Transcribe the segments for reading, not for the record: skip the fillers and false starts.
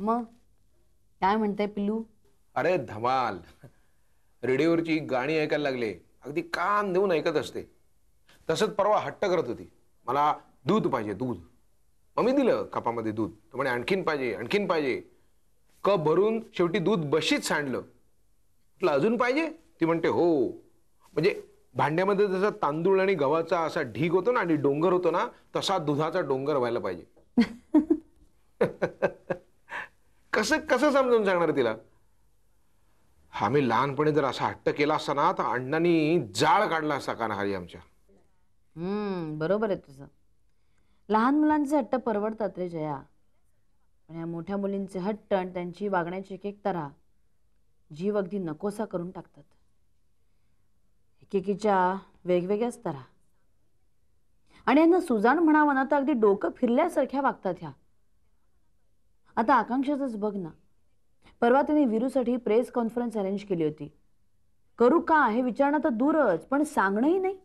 मग काय म्हणताय पिल्लू? अरे धमाल. रेडिओवरची गाणी ऐकायला लागले, अगदी कान देऊन ऐकत असते. तसंच परवा हट्ट करत होती, मला दूध पाहिजे दूध. मग मी दिलं कपामध्ये दूध. तो म्हणे आणखीन पाहिजे आणखीन पाहिजे. कप भरून शेवटी दूध बशीत सांडलं. म्हटलं अजून पाहिजे? ती म्हणते हो. म्हणजे भांड्यामध्ये जसा तांदूळ आणि गव्हाचा असा ढीग होतो ना आणि डोंगर होतो ना, तसा दुधाचा डोंगर व्हायला पाहिजे. कसं कसं समजून सांगणार तिला? आम्ही लहानपणी जर असा हट्ट केला असता ना, तर अण्णांनी जाळ काढला असता कानाखाली आमच्या. बरोबर आहे तुझं. लहान मुलांचे हट्ट परवडतात रे जया, पण या मोठ्या मुलींचे हट्ट आणि त्यांची वागण्याची एक एक तऱ्हा जीव अगदी नकोसा करून टाकतात. एकेकीच्या वेगवेगळ्याच तऱ्हा. आणि यांना सुजाण म्हणावं ना तर अगदी डोकं फिरल्यासारख्या वागतात ह्या. आता आकांक्षाचंच बघ ना, परवा तिने वीरूसाठी प्रेस कॉन्फरन्स अरेंज केली होती. करू का हे विचारणं तर दूरच, पण सांगणंही नाही.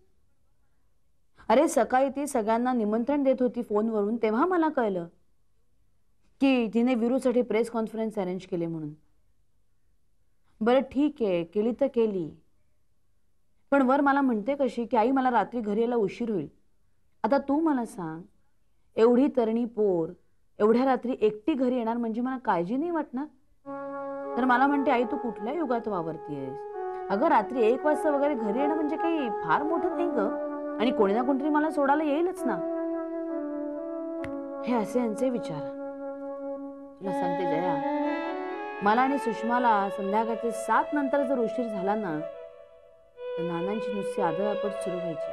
अरे सकाळी ती सगळ्यांना निमंत्रण देत होती फोनवरून, तेव्हा मला कळलं की तिने वीरूसाठी प्रेस कॉन्फरन्स अरेंज केली म्हणून. बरं ठीक आहे, केली तर केली, पण वर मला म्हणते कशी की आई मला रात्री घरी यायला उशीर होईल. आता तू मला सांग, एवढी तरणी पोर एवढ्या रात्री एकटी घरी येणार म्हणजे मला काळजी नाही वाटणार? तर मला म्हणते आई तू कुठल्या युगात वावरतीयस? अगं रात्री 1 वाजता वगैरे घरी येणं म्हणजे काही फार मोठं नाही ग, आणि कोणी ना कोणतरी मला सोडायला येईलच ना. हे असे यांचे विचार. तुला सांगते जया, मला आणि सुषमाला संध्याकाळचे 7 नंतर जर उशीर झाला ना, तर नानांची नुसती आदळआपट सुरू व्हायची.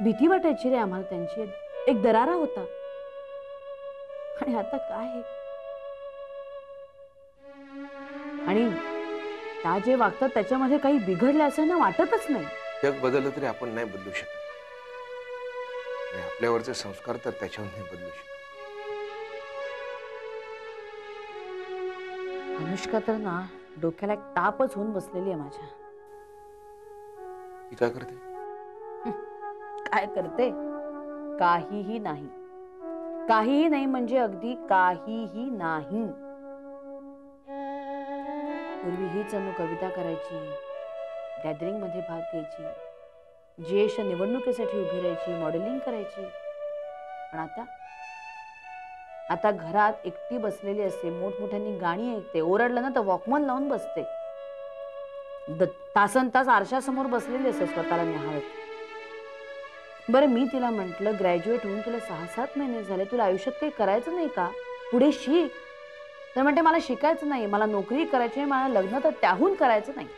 भीती वाटायची रे आम्हाला त्यांची, एक दरारा होता. आणि आता काय आहे? आणि त्या जे वागतात त्याच्यामध्ये काही बिघडले असं ना वाटतच नाही. जग बदललं तरी आपण नाही बदलू शकत, आणि आपल्यावरचे संस्कार तर त्याच्यावर नाही बदलू शकत. अनुष्का तर ना डोक्याला एक तापच होऊन बसलेली आहे माझ्या. ती काय करते? काय करते? काहीही नाही. काहीही नाही म्हणजे अगदी काहीही नाही. पूर्वी हीच अनु कविता करायची, गॅदरिंग मध्ये भाग घ्यायची, जीएसच्या निवडणुकीसाठी उभी राहायची, मॉडेलिंग करायची. पण आता घरात एकटी बसलेली असते, मोठमोठ्यांनी गाणी ऐकते, ओरडलं ना तर वॉकमन लावून बसते, तासन तास आरशासमोर बसलेली असते स्वतःला निहाळत. बरं मी तिला म्हटलं ग्रॅज्युएट होऊन तुला 6-7 महिने झाले, तुला आयुष्यात काही करायचं नाही का? पुढे शिक. तर म्हणते मला शिकायचं नाही, मला नोकरी करायची आहे, मला लग्न तर त्याहून करायचं नाही.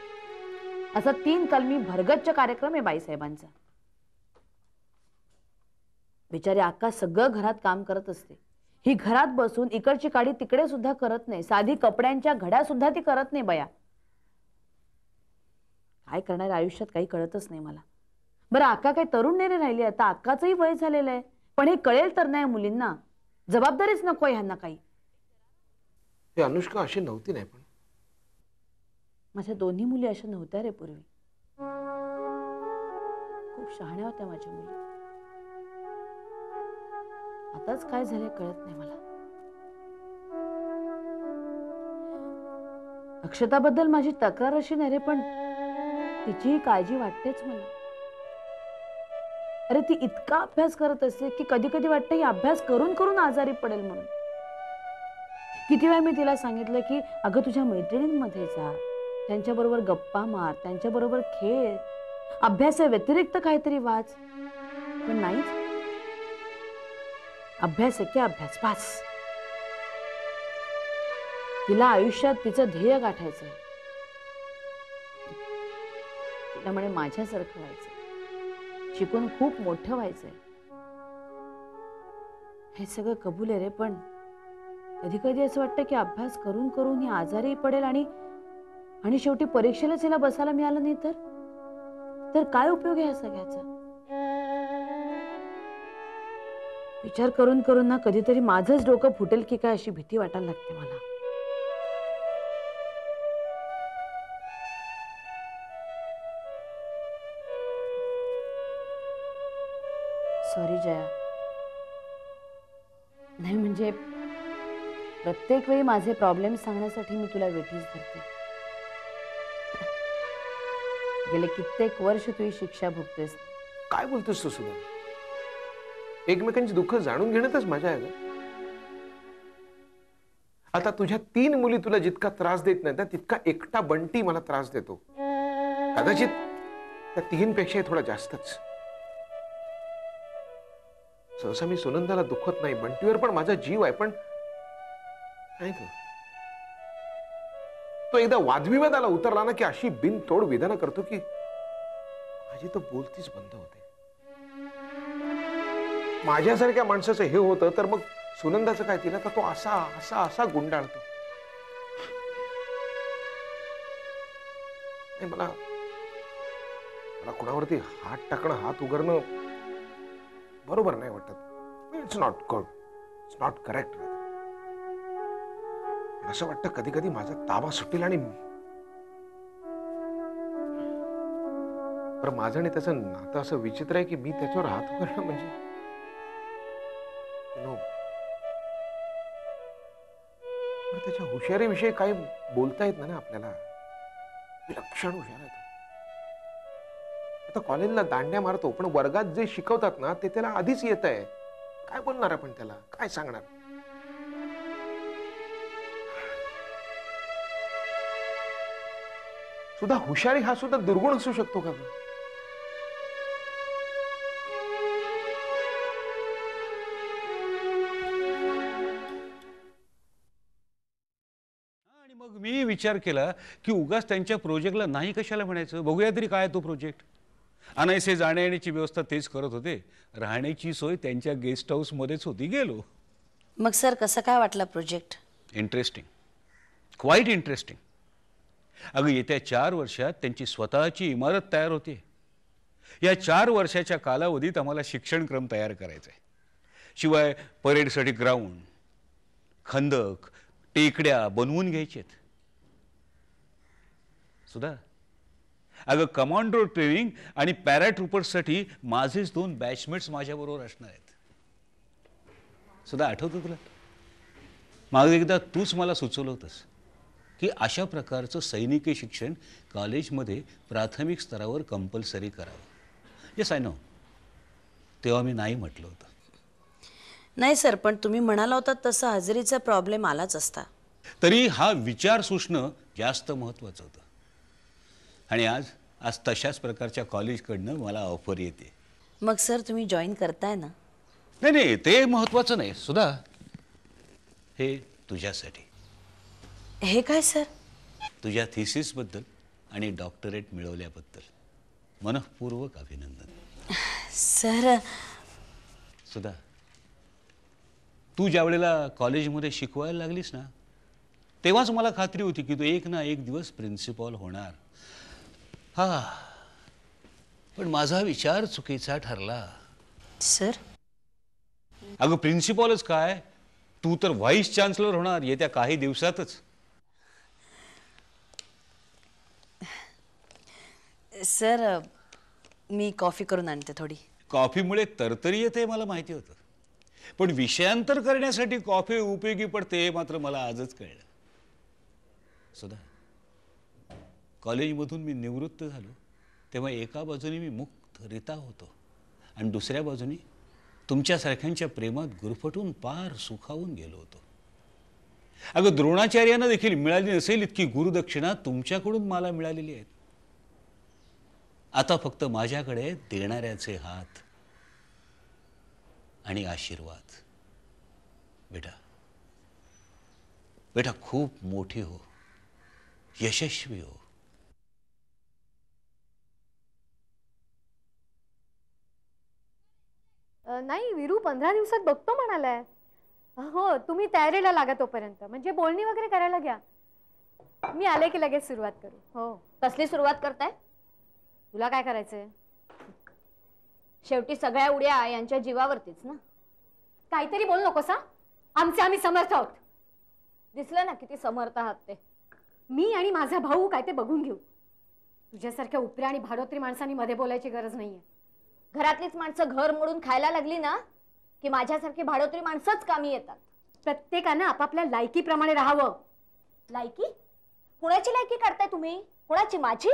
असा 3 कलमी भरगच्च कार्यक्रम आहे बाईसाहेबांचा. बिचारी अक्का सगळं घरात काम करत असते. ही घरात बसून इकडची काडी तिकडे सुद्धा करत नाही, साधी कपड्यांच्या घड्या सुद्धा ती करत नाही बया. काय करणार आयुष्यात काही कळतच नाही मला. बरं अक्का काही तरुण नाही रे राहिली, आता अक्काचंही वय झालेलं आहे, पण हे कळेल तर नाही मुलींना. जबाबदारीच नको ह्यांना काही. हे अनुष्का अशी नव्हती नाही, पण माझ्या दोन्ही मुली अशा नव्हत्या रे पूर्वी. खूप शहाण्या होत्या माझ्या मुली. आताच काय झाले कळत नाही मला. अक्षताबद्दल माझी तक्रार अशी नाही रे, पण तिचीही काळजी वाटतेच मला. अरे ती इतका अभ्यास करत असते की कधी कधी वाटतं ही अभ्यास करून करून आजारी पडेल म्हणून. किती वेळा मी तिला सांगितलं की अगं तुझ्या मैत्रिणींमध्ये जा, त्यांच्याबरोबर गप्पा मार, त्यांच्याबरोबर खेळ, अभ्यासा व्यतिरिक्त काहीतरी वाच. पण नाहीच. अभ्यास आहे की अभ्यास पास. तिला आयुष्यात तिचं ध्येय गाठायचंय. तिला म्हणे माझ्यासारखं व्हायचंय, शिकून खूप मोठं व्हायचंय. हे सगळं कबूल आहे रे, पण कधी कधी असं वाटतं की अभ्यास करून करून ही आजारी पडेल आणि शेवटी परीक्षेलाच हिला बसायला मिळालं नाही तर काय उपयोग आहे या सगळ्याचा? विचार करून करून ना कधीतरी माझंच डोकं फुटेल की काय अशी भीती वाटायला लागते मला. सॉरी जया. नाही म्हणजे प्रत्येक वेळी माझे प्रॉब्लेम सांगण्यासाठी मी तुला वेठीस धरते. गेले कित्येक वर्ष तू ही शिक्षा भोगतेस. काय बोलतोस तू सुद्धा? एकमेकांची दुःख जाणून घेण्यातच मजा आहे ग. आता तुझ्या 3 मुली तुला जितका त्रास देत नाही तितका एकटा बंटी मला त्रास देतो. कदाचित त्या 3 पेक्षा थोडा जास्तच. सहसा मी सुनंदाला दुखत नाही, बंटीवर पण माझा जीव आहे, पण नाही ग. तो एकदा वादविवादाला उतरला ना की अशी बिनतोड विधानं करतो की माझी तर बोलतीच बंद होते. माझ्यासारख्या माणसाचं हे होतं तर मग सुनंदाचं काय? तिला तर तो असा असा असा गुंडाळतो. मला मला कुणावरती हात टाकणं, हात उघडणं बरोबर नाही वाटत. It's not good, it's not correct. असं वाटतं कधी कधी माझा ताबा सुटेल आणि पण माझं आणि त्याचं नातं असं विचित्र आहे की मी त्याच्यावर हात उघडणं म्हणजे त्याच्या हुशारीविषयी काही बोलता येत नाही ना आपल्याला. विलक्षण हुशार आहे तो. आता कॉलेजला दांड्या मारतो, पण वर्गात जे शिकवतात ना ते त्याला आधीच येत आहे. काय बोलणार आपण त्याला? काय सांगणार? सुद्धा हुशारी हा सुद्धा दुर्गुण असू शकतो का? मग मी विचार केला की उगाच त्यांच्या प्रोजेक्टला नाही कशाला म्हणायचं, बघूया तरी काय तो प्रोजेक्ट. अनायसे जाण्या येण्याची व्यवस्था तेच करत होते, राहण्याची सोय त्यांच्या गेस्ट हाऊसमध्येच होती. गेलो. मग सर कसं काय वाटला प्रोजेक्ट? Interesting, quiet interesting. अगं येत्या 4 वर्षात त्यांची स्वतःची इमारत तयार होते. या 4 वर्षाच्या कालावधीत आम्हाला शिक्षणक्रम तयार करायचा आहे. शिवाय परेडसाठी ग्राउंड, खंदक, टेकड्या बनवून घ्यायचेत. सुद्धा अगं कमांडो ट्रेनिंग आणि पॅराट्रुपर्ससाठी माझेच 2 बॅचमेट्स माझ्याबरोबर असणार आहेत. सुद्धा आठवतं तुला? मागे एकदा तूच मला सुचवलं होतंस की अशा प्रकारचं सैनिकी शिक्षण कॉलेजमध्ये प्राथमिक स्तरावर कंपल्सरी करावं. Yes I know. तेव्हा मी नाही म्हटलं होतं. नाही सर, पण तुम्ही म्हणाला होता तसं हजेरीचा प्रॉब्लेम आलाच असता. तरी हा विचार सुचणं जास्त महत्त्वाचं होतं. आणि आज तशाच प्रकारच्या कॉलेजकडनं मला ऑफर येते. मग सर तुम्ही जॉईन करताय ना? नाही नाही, ते महत्त्वाचं नाही सुद्धा. हे तुझ्यासाठी. हे काय सर? तुझ्या थिसिसबद्दल आणि डॉक्टरेट मिळवल्याबद्दल मनःपूर्वक अभिनंदन. सर सुद्धा तू ज्या वेळेला कॉलेजमध्ये शिकवायला लागलीस ना तेव्हाच मला खात्री होती की तू एक ना एक दिवस प्रिन्सिपॉल होणार. हा, पण माझा विचार चुकीचा ठरला. सर अगं प्रिन्सिपॉलच काय, तू तर व्हाईस चान्सलर होणार येत्या काही दिवसातच. सर मी कॉफी करून आणते थोडी. कॉफीमुळे तरतरी येते मला माहिती होतं, पण विषयांतर करण्यासाठी कॉफी उपयोगी पडते हे मात्र मला आजच कळलं. सुद्धा कॉलेजमधून मी निवृत्त झालो तेव्हा एका बाजूने मी मुक्तरिता होतो आणि दुसऱ्या बाजूने तुमच्यासारख्यांच्या प्रेमात गुरफटून पार सुखावून गेलो होतो. अगं द्रोणाचार्यांना देखील मिळाली नसेल इतकी गुरुदक्षिणा तुमच्याकडून मला मिळालेली आहेत. आता फक्त माझ्याकडे देणाऱ्याचे हात आणि आशीर्वाद. बेटा बेटा खूप मोठी हो, यशस्वी हो. नाही, वीरू 15 दिवसात बघतो म्हणालाय. हो, तुम्ही तयारीला लागा तोपर्यंत, म्हणजे बोलणी वगैरे करायला घ्या. मी आले की लगेच सुरुवात करू. हो. कसली सुरुवात करताय? तुला काय करायचंय? शेवटी सगळ्या उड्या यांच्या जीवावरतीच ना. काहीतरी बोल नकोस हा. आम्ही समर्थ आहोत. दिसलं ना किती समर्थ आहात ते. मी आणि माझा भाऊ काय ते बघून घेऊ. तुझ्यासारख्या उपऱ्या आणि भाडोत्री माणसांनी मध्ये बोलायची गरज नाहीये. घरातलीच माणसं घर मोडून खायला लागली ना की माझ्यासारखी भाडोत्री माणसंच कामी येतात? प्रत्येकानं आपापल्या लायकीप्रमाणे राहावं. लायकी? कुणाची लायकी काढताय तुम्ही? कुणाची? माझी?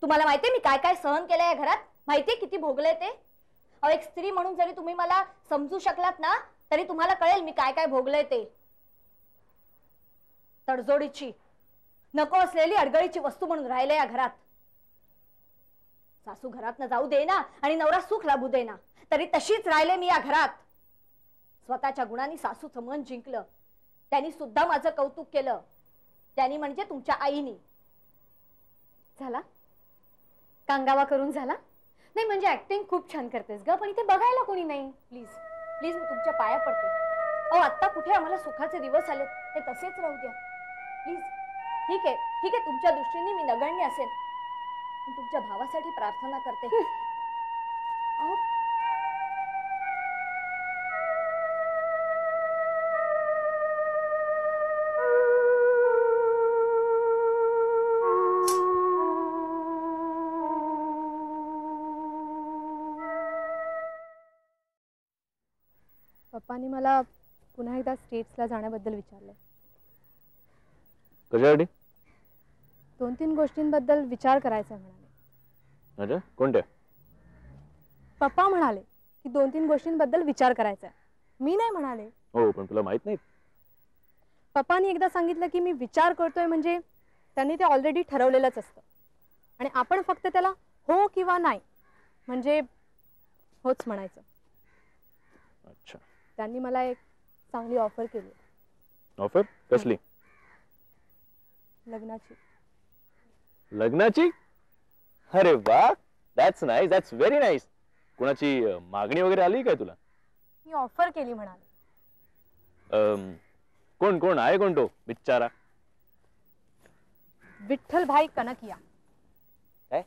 तुम्हाला माहितीये मी काय काय सहन केलंय या घरात? माहितीये किती भोगलंय ते? अहो, एक स्त्री म्हणून जरी तुम्ही मला समजू शकलात ना, तरी तुम्हाला कळेल मी काय काय भोगलंय ते. तडजोडीची, नको असलेली अडगळीची वस्तू म्हणून राहिले या घरात. सासू घरात न जाऊ दे ना आणि नवरा सुख लाभू दे ना, तरी तशीच राहिले मी या घरात. स्वतःच्या गुणांनी सासूचं मन जिंकलं. त्यांनी सुद्धा माझं कौतुक केलं. त्यांनी म्हणजे तुमच्या आईनी. झाला कांगावा करून झाला? नाही म्हणजे ऍक्टिंग खूप छान करतेस ग, पण इथे बघायला कोणी नाही. प्लीज प्लीज मी तुमच्या पाया पडते. अहो, आता कुठे आम्हाला सुखाचे दिवस आलेत, ते तसेच राहू द्या प्लीज. ठीक आहे ठीक आहे, तुमच्या दृष्टीने मी नगण्य असेल, पण तुमच्या भावासाठी प्रार्थना करते. अहो, पप्पांनी मला पुन्हा एकदा स्टेट्सला जाण्याबद्दल विचारलंय. कशासाठी? 2-3 गोष्टींबद्दल विचार करायचा म्हणाले. अच्छा, कोणत्या? पप्पा म्हणाले की 2-3 गोष्टींबद्दल विचार करायचा. मी नाही म्हणाले. हो, पण तुला माहित नाही? पप्पांनी एकदा सांगितलं की मी विचार करतोय म्हणजे त्यांनी ते ऑलरेडी ठरवलेलंच असतं आणि आपण फक्त त्याला हो किंवा नाही म्हणजे होच म्हणायचं. अच्छा. त्यांनी मला एक चांगली ऑफर केली. ऑफर कसली? लग्नाची. लग्नाची? अरे वा, that's nice, that's very nice. कोणाची मागणी वगैरे आली काय तुला? मी ऑफर केली म्हणाले. कोण कोण आहे? कोण तो बिचारा? विठ्ठलभाई कनकिया. काय?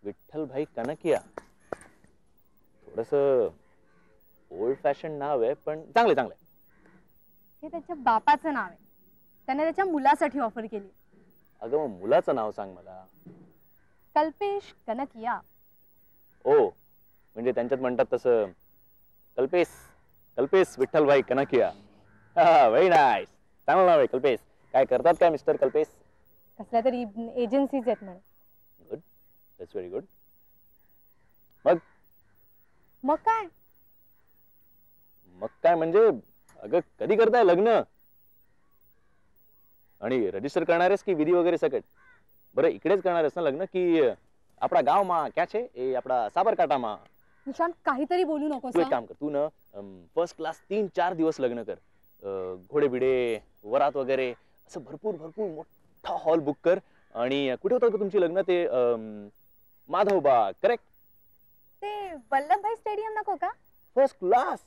विठ्ठलभाई कनकिया? थोडस ओल्ड फॅशन नाव आहे, पण चांगले चांगले. हे त्याच्या बापाचं नाव आहे. त्याने त्याच्या मुलासाठी ऑफर केली. अगं, मग मुलाचं नाव सांग मला. कल्पेश कनकिया. ओ, म्हणजे त्यांच्यात म्हणतात तसं कल्पेश. कल्पेश विठ्ठलभाई कनकिया. हा, व्हेरी नाईस. चांगलं नाव आहे कल्पेश. काय करतात काय मिस्टर कल्पेश? कसल्या तरी एजन्सीज आहेत म्हणे. Good, that's very good. मग काय? मग काय म्हणजे? अगं, कधी करताय लग्न? आणि रजिस्टर करणारेस की विधी वगैरे सकट? बरं, इकडेच करणारेस ना लग्न की आपला गाव मा क्या छे ए आपला साबरकांठा मा? निशांत, काहीतरी बोलू नकोस. तू एक काम कर, तू ना फर्स्ट क्लास 3-4 दिवस लग्न कर. घोडे बिडे, वरात वगैरे असं भरपूर भरपूर मोठा हॉल बुक कर. आणि कुठे होतं का तुमची लग्न? ते माधवबाग, करेक्ट? ते वल्लभभाई स्टेडियम नको का? First class.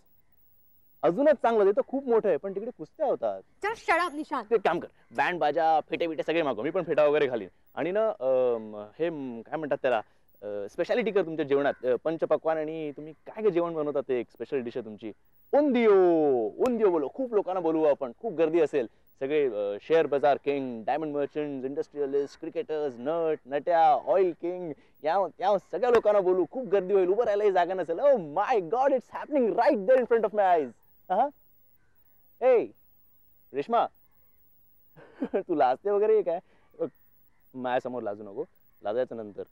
अजूनच चांगलं. ते तर खूप मोठं आहे, पण तिकडे कुस्त्या होतात. चल शट अप निशांत. ते काम कर, बँड बाजा फेटे बिटे सगळे मागव. मी पण फेटा वगैरे घालीन. आणि ना हे काय म्हणतात त्याला, स्पेशालिटी कर तुमच्या जेवणात. पंचपक्वान. आणि तुम्ही काय जेवण बनवतात? ते एक स्पेशल डिश आहे तुमची. उंदियो. उंदियो बोलो. खूप लोकांना बोलवू आपण. खूप गर्दी असेल. सगळे शेअर बाजार king, diamond merchant, industrialist, cricketers, नट्या, ऑइल किंग, या सगळ्या लोकांना बोलू. खूप गर्दी होईल. उभं राहायलाही जागा नसेल. Oh my god, it's happening right there in front of my eyes. ए रेश्मा, तू लाजते वगैरे काय? माझ्यासमोर लाजू नको. लाजायचं नंतर,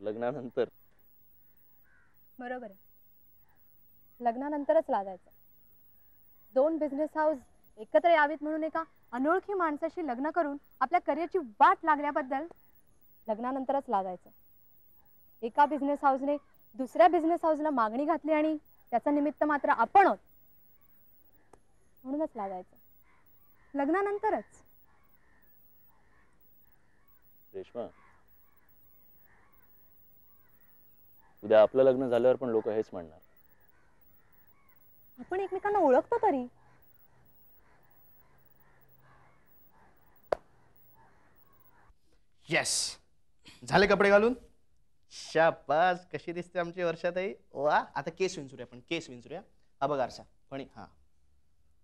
लग्नानंतर. बरोबर आहे. लग्नानंतरच लाजायचं. 2 बिझनेस हाऊस एकत्र यावीत म्हणून एका अनोळखी माणसाशी लग्न करून आपल्या करिअरची वाट लागल्याबद्दल लग्नानंतरच लाजायचं. एका बिझनेस हाऊसने दुसऱ्या बिझनेस हाऊसला मागणी घातली आणि त्याचा निमित्त मात्र आपण आहोत म्हणूनच लाजायचं. लग्नानंतरच. रेश्मा, उद्या आपलं लग्न झाल्यावर पण लोक हेच म्हणणार. आपण एकमेकांना ओळखतो तरी. येस, झाले कपडे घालून? शाबास. कशी दिसते आमची वर्षाताई? वा. आता केस विंचरूया आपण. केस विंचरूया. हा बघ आरसा. फणी. हा,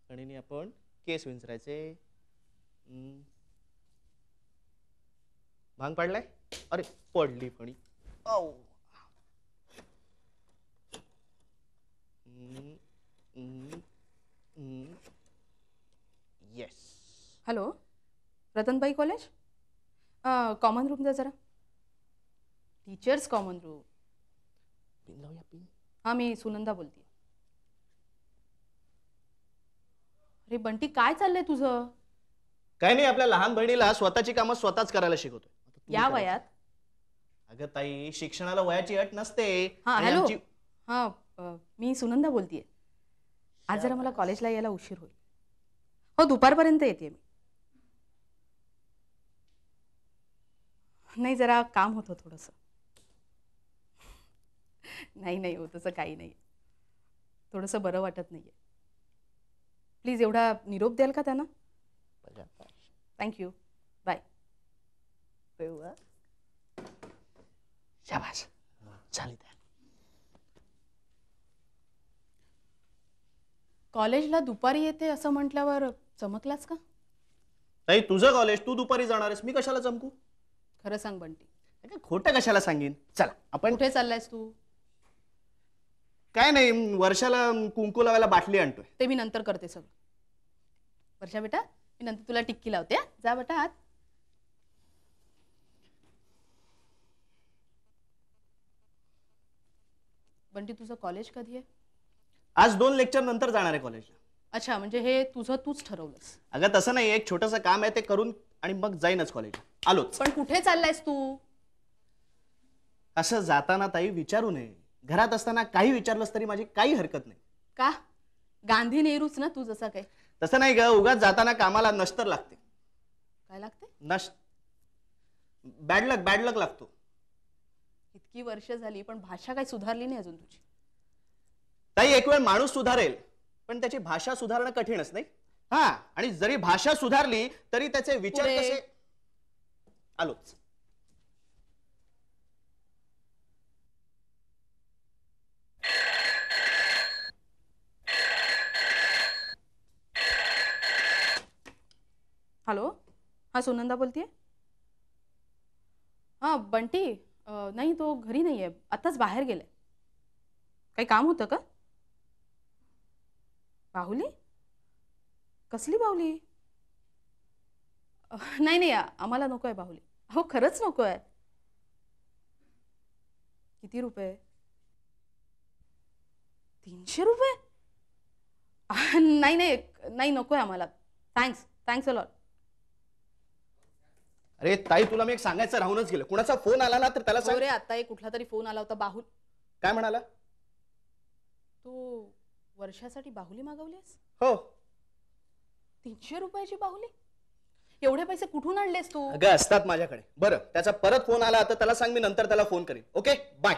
फणीने आपण केस विंचरायचे. भांग पाडलाय? अरे, पडली फणी. Yes. Hello, Ratanbai college. Common room द्या जरा. Teachers common room. पिन लावूया पिन. हां, मी सुनंदा बोलते. अरे बंटी, काय चाललंय तुझं? काय नाही, आपल्या लहान बहिणीला स्वतःची कामं स्वतःच करायला शिकवतोय. आता तू या करायचं. वयात? अगं ताई, शिक्षणाला वयाची अट नसते. हां, आणि हॅलो. आमची- हां, मी सुनंदा बोलतेय. आज जरा मला कॉलेजला यायला उशीर होईल. हो, दुपारपर्यंत येते मी. नाही, जरा काम होतं थोडंसं. नाही हो, तसं काही नाही. थोडंसं बरं वाटत नाहीये. प्लीज एवढा निरोप द्याल का त्यांना? थँक्यू. बाय. शाबास, झाली त्या. कॉलेजला दुपारी येते असं म्हटल्यावर चमकलास का? ताई, तुझं कॉलेज, तू दुपारी जाणार आहेस, मी कशाला चमकू? खरं सांग बंटी, अगं, खोटं कशाला सांगेन. चला आपण. कुठे चाललायस तू? काय नाही, वर्षाला कुंकू लावायला बाटली आणतोय. ते मी नंतर करते सगळं. वर्षा बेटा, मी नंतर तुला टिक्की लावते. हं? जा बेटा आत. बंटी, तुझं कॉलेज कधी आहे? आज 2 लेक्चर नंतर जाणार आहे कॉलेजला. अच्छा, म्हणजे हे तुझं तूच ठरवलंस. अगं तसं नाही, एक छोटंसं काम आहे, ते करून आणि मग जाईनच कॉलेजला. आलोच. पण कुठे चाललायस तू? असं जाताना ताई विचारू नये. घरात असताना काही विचारलंस तरी माझी काही हरकत नाही. का? गांधी नेहरूच ना तू, जसा काय. तसं नाही ग, उगाच जाताना कामाला नष्टर लागते. काय लागते? बॅड लक लागतो. इतकी वर्ष झाली पण भाषा काही सुधारली नाही अजून तुझी. ताई, एक वेळ माणूस सुधारेल, पण त्याची भाषा सुधारणं कठीणच नाही. हा, आणि जरी भाषा सुधारली तरी त्याचे विचार पुढे. कसे. आलोच. हॅलो. हां, सुनंदा बोलतेय. हां बंटी, नाही तो घरी नाही आहे, आत्ताच बाहेर गेलाय. काही काम होतं का? बाहुली? कसली बाहुली? नाही आम्हाला नको आहे बाहुली. हो, खरंच नको आहे. किती रुपये? 300 रुपये? नाही नको आहे आम्हाला. Thanks a lot. अरे ताई, तुला मी एक सांगायचं राहूनच गेलं. कुणाचा फोन आला ना तर त्याला सांग. रे, आता एक कुठला तरी फोन आला होता. बाहुल काय म्हणाला? तू वर्षासाठी बाहुली मागवलीस? हो. 300 रुपयाची बाहुली? एवढे पैसे कुठून आणलेस तू? अगं, असतात माझ्याकडे. बरं, त्याचा परत फोन आला तर त्याला सांग, मी नंतर त्याला फोन करेन. Okay, bye.